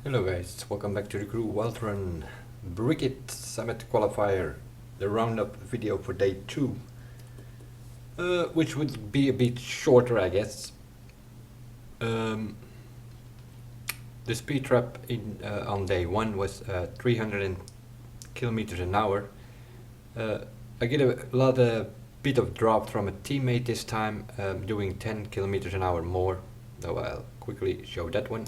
Hello guys, welcome back to the crew Wildrun Bricket Summit Qualifier, the roundup video for day 2, which would be a bit shorter I guess. The speed trap on day 1 was 300 kilometers an hour. I get a bit of drop from a teammate this time, doing 10 kilometers an hour more, though I'll quickly show that one.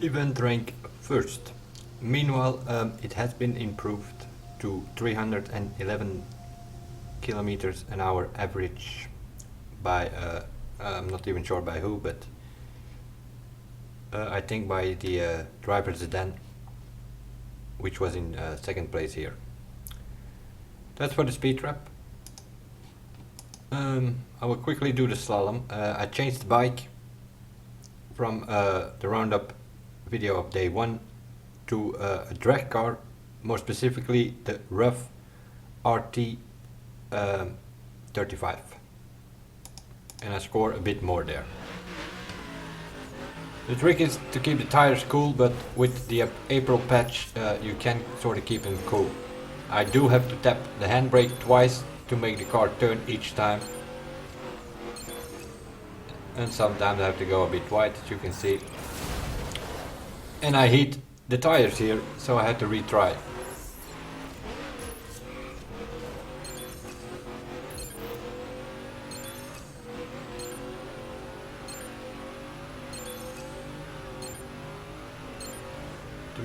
Event rank first. Meanwhile, it has been improved to 311 kilometers an hour average by, I'm not even sure by who, but I think by the driver Zidane, which was in second place here. That's for the speed trap. I will quickly do the slalom. I changed the bike from the roundup video of day 1 to a drag car, more specifically the rough RT 35, and I score a bit more there. The trick is to keep the tires cool, but with the April patch you can sort of keep them cool. I do have to tap the handbrake twice to make the car turn each time, and sometimes I have to go a bit wide, as you can see. And I hit the tires here, so I had to retry.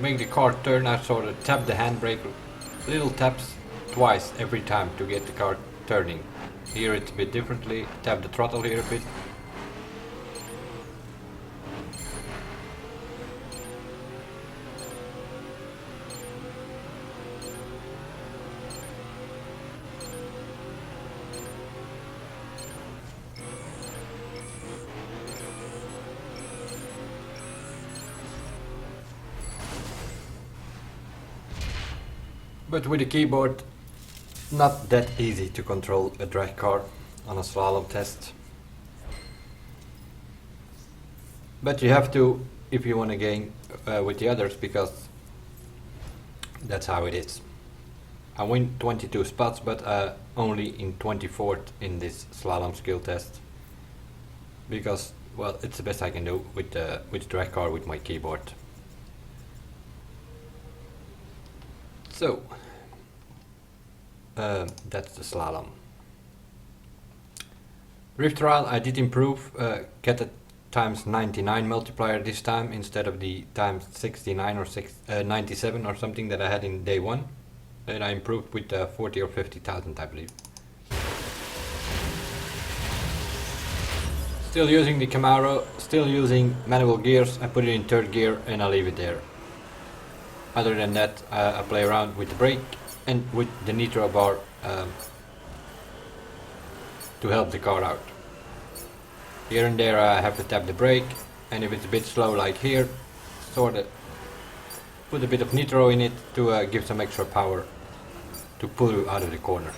make the car turn, I sort of tap the handbrake, little taps twice every time to get the car turning. Here it's a bit differently, tap the throttle here a bit. But with a keyboard, not that easy to control a drag car on a slalom test. But you have to if you want to gain with the others, because that's how it is. I win 22 spots, but only in 24th in this slalom skill test. Because, well, it's the best I can do with the drag car with my keyboard. So, that's the slalom. Drift trial, I did improve, get a times 99 multiplier this time instead of the times 69 or 97 or something that I had in day one. And I improved with 40 or 50,000, I believe. Still using the Camaro, still using manual gears. I put it in third gear and I leave it there. Other than that, I play around with the brake and with the nitro bar to help the car out. Here and there I have to tap the brake, and if it's a bit slow like here, sort of put a bit of nitro in it to give some extra power to pull you out of the corner.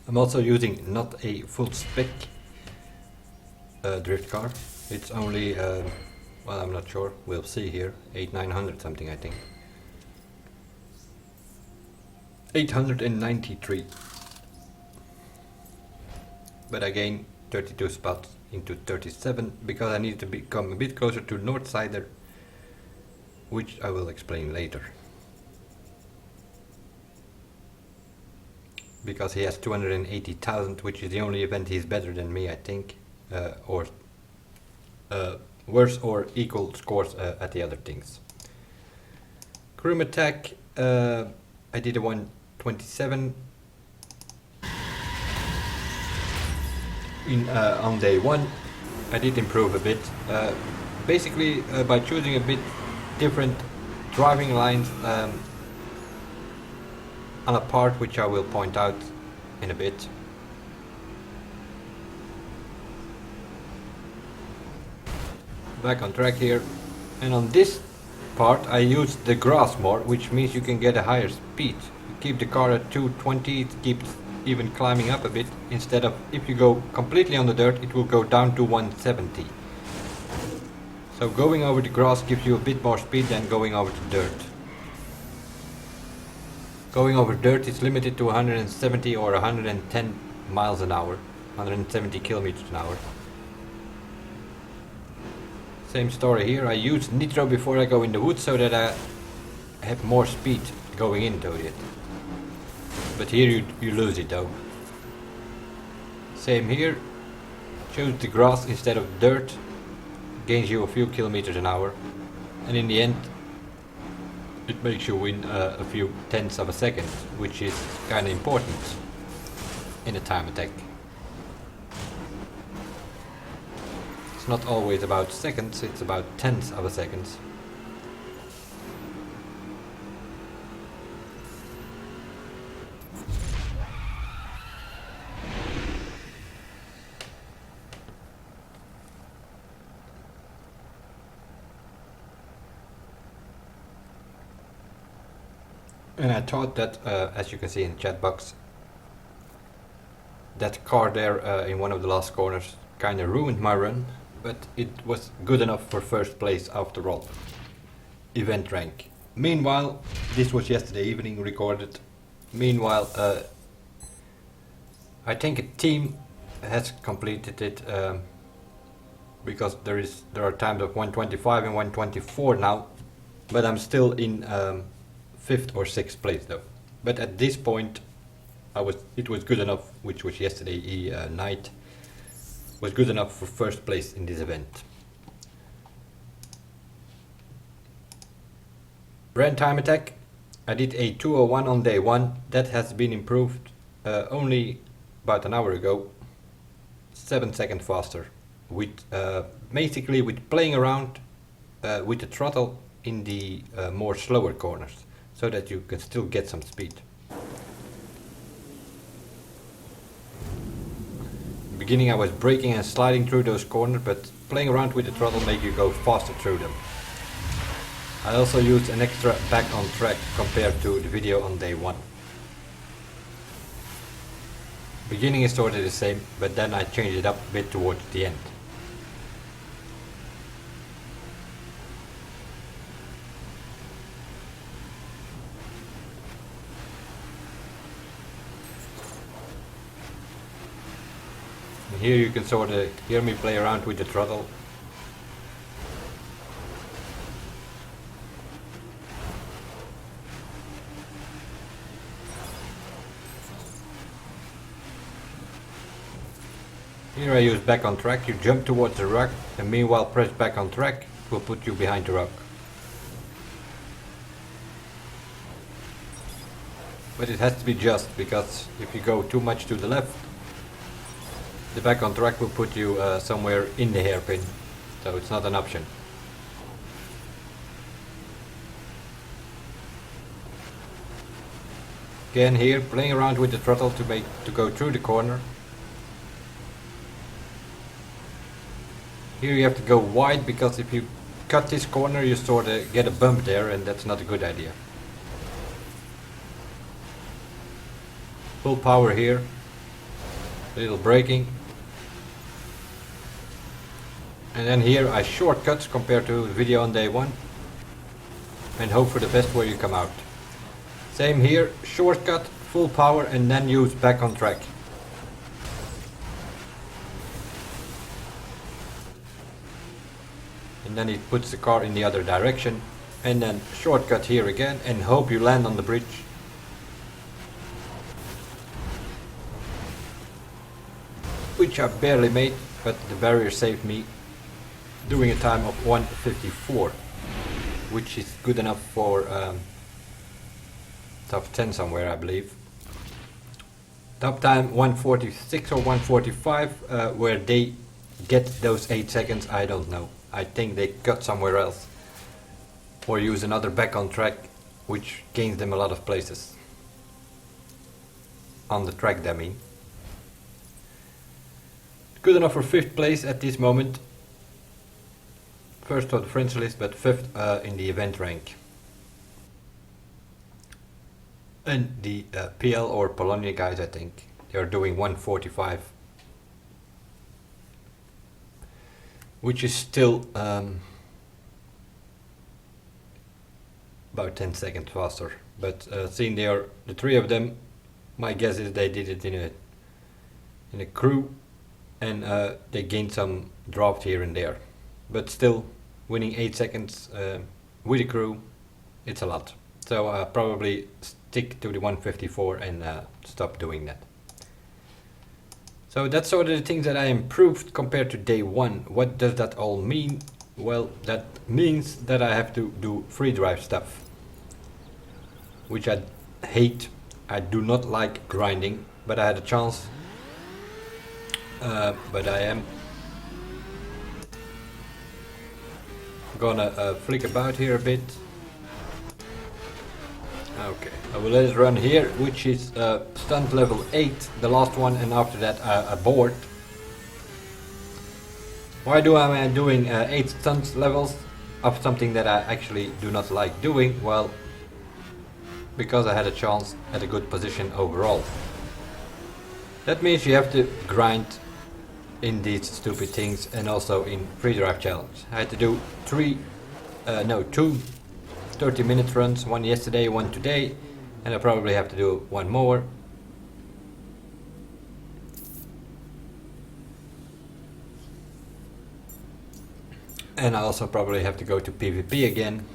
I'm also using not a full spec drift car. It's only, well, I'm not sure, we'll see here, 900 something I think. 893. But I gained 32 spots into 37 because I need to become a bit closer to Northsider, which I will explain later. Because he has 280,000, which is the only event he's better than me, I think, or worse or equal scores at the other things. Chrome attack, I did a 127 on day one. I did improve a bit, basically by choosing a bit different driving lines on a part which I will point out in a bit. Back on track here, and on this part I use the grass more, which means you can get a higher speed. You keep the car at 220, it keeps even climbing up a bit, instead of if you go completely on the dirt it will go down to 170. So going over the grass gives you a bit more speed than going over the dirt. Going over dirt is limited to 170 or 110 miles an hour, 170 kilometers an hour. Same story here. I use nitro before I go in the woods so that I have more speed going into it. But here you lose it though. Same here. Choose the grass instead of dirt. Gains you a few kilometers an hour. And in the end, it makes you win a few tenths of a second, which is kind of important in a time attack. It's not always about seconds, it's about tenths of a second. And I thought that, as you can see in the chat box, that car there in one of the last corners kind of ruined my run, but it was good enough for first place after all. Event rank. Meanwhile, this was yesterday evening recorded. Meanwhile, I think a team has completed it because there are times of 125 and 124 now, but I'm still in 5th or 6th place though. But at this point it was good enough, which was yesterday night, was good enough for first place in this event. Brand time attack. I did a 201 on day 1. That has been improved only about an hour ago. 7 seconds faster. With basically with playing around with the throttle in the more slower corners, so that you can still get some speed. In the beginning I was braking and sliding through those corners, but playing around with the throttle makes you go faster through them. I also used an extra back on track compared to the video on day 1. Beginning is sort of the same, but then I changed it up a bit towards the end. Here you can sort of hear me play around with the throttle. Here I use back on track. You jump towards the rock and meanwhile press back on track. It will put you behind the rock. But it has to be just, because if you go too much to the left, the back on track will put you somewhere in the hairpin, so it's not an option. Again here, playing around with the throttle to go through the corner. Here you have to go wide, because if you cut this corner you sort of get a bump there, and that's not a good idea. Full power here, a little braking. And then here I shortcut compared to the video on day 1 and hope for the best where you come out. Same here, shortcut, full power, and then use back on track. And then it puts the car in the other direction, and then shortcut here again and hope you land on the bridge. Which I barely made, but the barrier saved me, doing a time of 1:54, which is good enough for top 10 somewhere, I believe. Top time 1:46 or 1:45, where they get those 8 seconds, I don't know. I think they cut somewhere else, or use another back on track, which gains them a lot of places on the track, I mean. Good enough for 5th place at this moment. First on the French list, but 5th in the event rank. And the PL or Polonia guys, I think, they are doing 1:45. Which is still about 10 seconds faster. But seeing they are the 3 of them, my guess is they did it in a in a crew, and they gain some drops here and there. But still, winning 8 seconds with a crew, it's a lot. So probably stick to the 154 and stop doing that. So that's sort of the things that I improved compared to day one. What does that all mean? Well, that means that I have to do free drive stuff, which I hate. I do not like grinding, but I had a chance. But I am gonna flick about here a bit. Okay, I will let it run here, which is stunt level 8, the last one, and after that abort. Why do I doing 8 stunt levels of something that I actually do not like doing? Well, because I had a chance at a good position overall. That means you have to grind in these stupid things and also in free drive challenge. I had to do 2 30-minute runs, one yesterday, one today, and I probably have to do one more. And I also probably have to go to PvP again,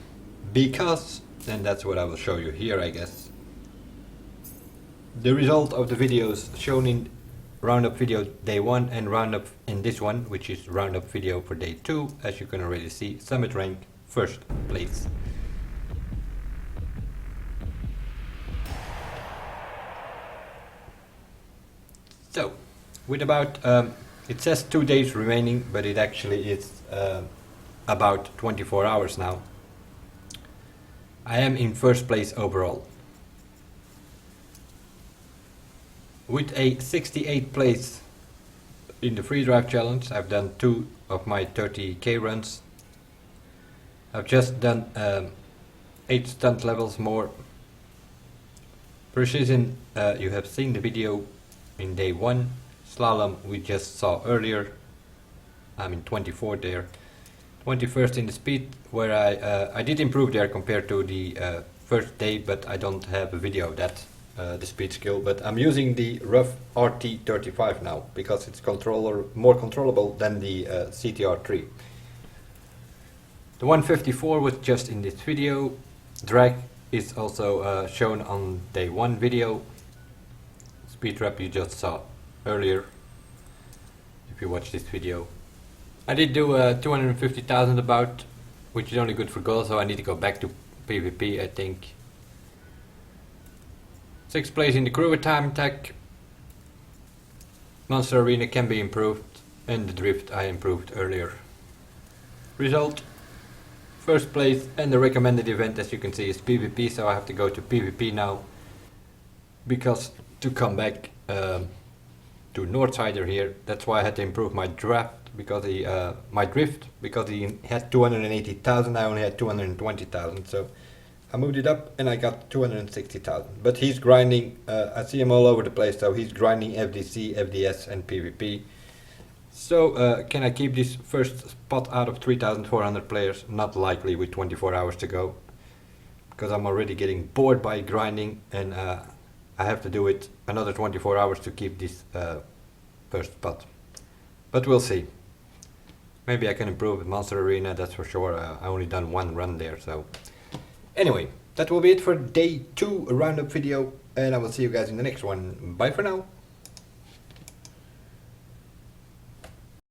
because, and that's what I will show you here, I guess. The result of the videos shown in roundup video day 1 and roundup in this one, which is roundup video for day 2, as you can already see, summit rank, first place. So, with about, it says 2 days remaining, but it actually is about 24 hours now. I am in first place overall. With a 68th place in the free drive challenge, I've done 2 of my 30k runs. I've just done 8 stunt levels more. Precision, you have seen the video in day 1. Slalom we just saw earlier. I'm in 24 there. 21st in the speed, where I did improve there compared to the first day, but I don't have a video of that, the speed skill. But I'm using the rough RT35 now because it's more controllable than the CTR3. The 154 was just in this video. Drag is also shown on day 1 video. Speedtrap you just saw earlier, if you watch this video. I did do 250,000 about, which is only good for gold, so I need to go back to PvP, I think. 6th place in the crew time attack. Monster Arena can be improved, and the drift I improved earlier. Result, 1st place, and the recommended event, as you can see, is PvP, so I have to go to PvP now, because to come back to Northsider here, that's why I had to improve my draft, because he, my drift, because he had 280,000, I only had 220,000, so I moved it up and I got 260,000. But he's grinding, I see him all over the place, so he's grinding FDC, FDS and PvP. So can I keep this first spot out of 3,400 players? Not likely with 24 hours to go, because I'm already getting bored by grinding, and I have to do it another 24 hours to keep this first spot. But we'll see. Maybe I can improve with Monster Arena, that's for sure. I only done 1 run there, so. Anyway, that will be it for day 2 roundup video, and I will see you guys in the next one. Bye for now.